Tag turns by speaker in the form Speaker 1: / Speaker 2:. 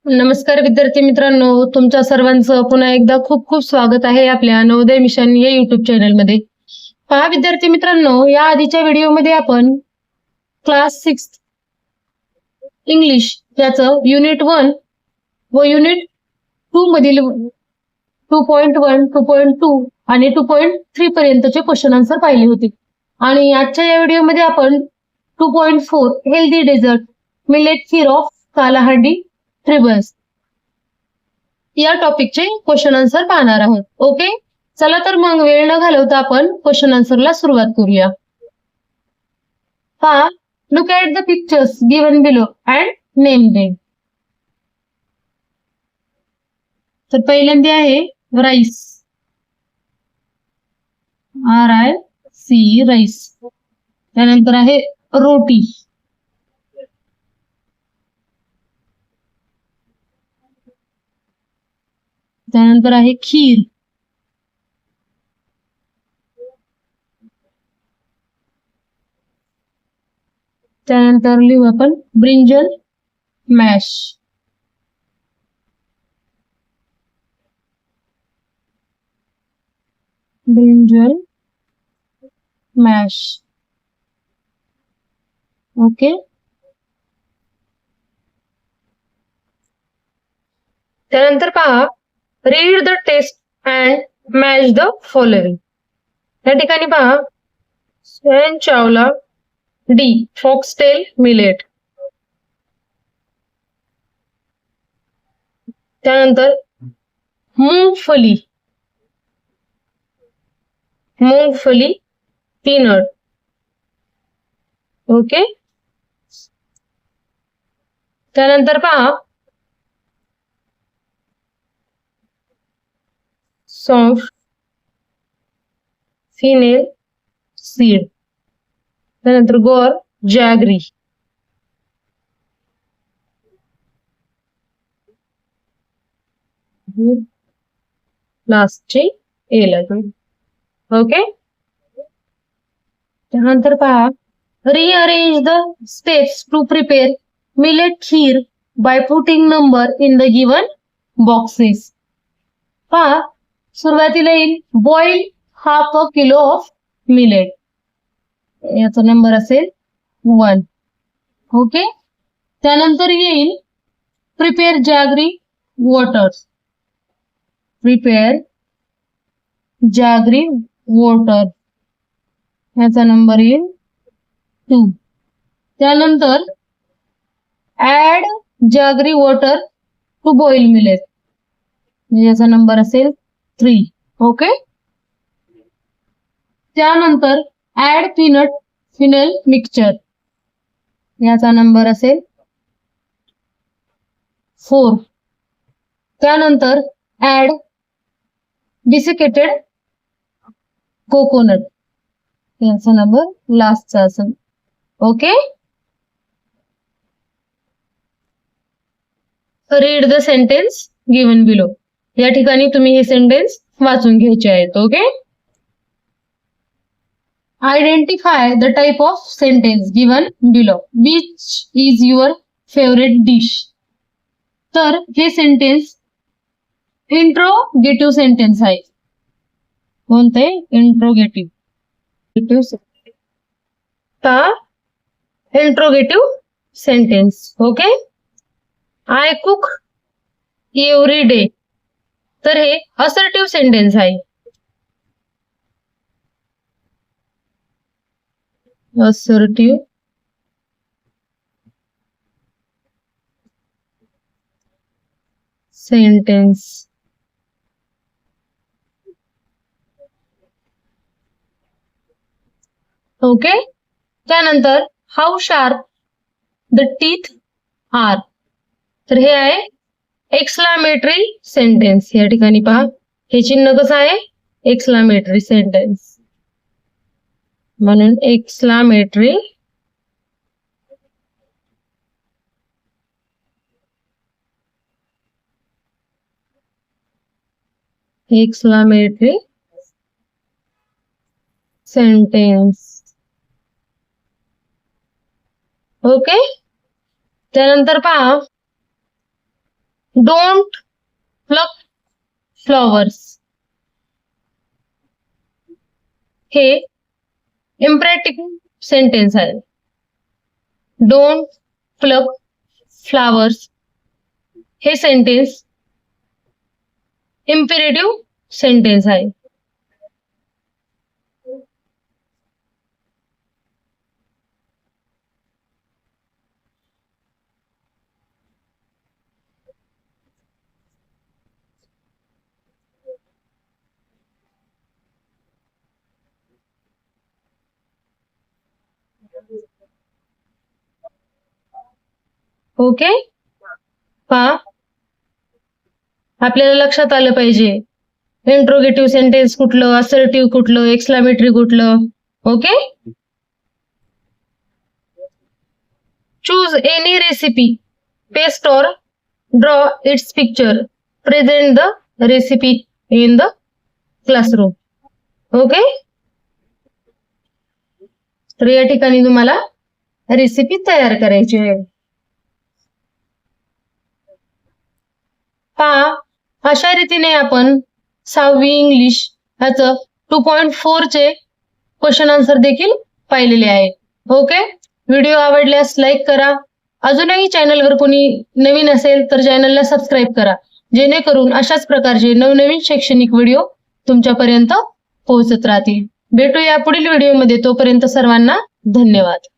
Speaker 1: नमस्कार विद्यार्थी मित्रांनो, तुमच्या सर्वांचं पुन्हा एकदा खूप खूप स्वागत आहे आपल्या नवोदय मिशन या युट्यूब चॅनलमध्ये. पहा विद्यार्थी मित्रांनो, या आधीच्या व्हिडिओमध्ये आपण क्लास 6 इंग्लिश याचं युनिट 1 व युनिट 2 मधील 2.1, 2.2 आणि 2.3 पर्यंतचे क्वेश्चन आन्सर पाहिले होते. आणि आजच्या या व्हिडिओमध्ये आपण 2.4 healthy dessert millet kheer of Kalahandi tribals या टॉपिकचे क्वेश्चन आन्सर पाहणार आहोत. ओके, चला तर मग वेळ न घालवता आपण क्वेश्चन आन्सरला सुरुवात करूया. पहा, look at the pictures given below and name them. तर पहिल्यांदा आहे राईस, RIC राईस. त्यानंतर आहे रोटी, त्यानंतर आहे खीर, त्यानंतर लिहू आपण brinjal mash, brinjal mash. Okay, त्यानंतर पहा, read the test and match the following. या ठिकाणी पहा, स्वयं चावला, डी फॉक्सटेल मिलेट, त्यानंतर मूंगफली, मूंगफली पीनट. ओके, त्यानंतर पहा, सौंफ, फिनेल सीड, त्यानंतर गोर, जॅगरी. लास्टची एल. ओके, त्यानंतर पहा, rearrange the steps to prepare millet kheer by putting number in the given boxes. पहा, सुरुवातीला येईल boil half a kilo of millet, याचा नंबर असेल 1. ओके, त्यानंतर येईल prepare jaggery water, prepare jaggery water, याचा नंबर येईल 2. त्यानंतर add jaggery water to boil millet, याचा नंबर असेल 3. ओके, त्यानंतर ऍड पीनट फिनेल मिक्सचर, याचा नंबर असेल 4. त्यानंतर ऍड डिसिकेटेड कोकोनट, याचा नंबर लास्टचा असेल. Okay, read the sentence given below. या ठिकाणी तुम्ही हे सेंटेन्स वाचून घ्यायचे आहेत. Okay, identify the type of sentence given below. Which is your favourite dish. तर हे सेंटेन्स इंट्रोगेटिव्ह सेंटेन्स आहे. कोणते? Interrogative. Interrogative sentence. Okay, I cook every day. तर हे असर्टिव्ह सेंटेन्स आहे. Assertive sentence. ओके, त्यानंतर how sharp the teeth are. तर हे आहे एक्सक्लामेटरी सेंटेन्स. या ठिकाणी पहा, हे चिन्ह कसं आहे? एक्सक्लामेटरी सेंटेन्स, म्हणून एक्सक्लामेटरी सेंटेन्स. ओके, त्यानंतर पहा, डोंट प्लक फ्लॉवर्स हे इम्परेटिव्ह सेंटेन्स आहे. डोंट प्लक फ्लॉवर्स हे सेंटेन्स इम्पेरेटिव्ह सेंटेन्स आहे. ओके, पहा आपल्याला लक्षात आलं पाहिजे इंट्रोगेटिव्ह सेंटेन्स कुठलं, असर्टिव्ह कुठलं, एक्सक्लामेटरी कुठलं. Okay, choose any recipe, paste और draw its picture, present the recipe in the classroom. Okay, तर या ठिकाणी तुम्हाला रेसिपी तयार करायची आहे. पहा अशा रीतीने आपण 6वी इंग्लिश ह्याचं 2.4 चे क्वेश्चन आन्सर देखील पाहिलेले आहे. ओके, व्हिडिओ आवडल्यास लाईक करा. अजूनही चॅनलवर कोणी नवीन असेल तर चॅनलला सबस्क्राईब करा, जेणेकरून अशाच प्रकारचे नवनवीन शैक्षणिक व्हिडिओ तुमच्यापर्यंत पोहोचत राहतील. भेटूया पुढील व्हिडिओमध्ये. तोपर्यंत सर्वांना धन्यवाद.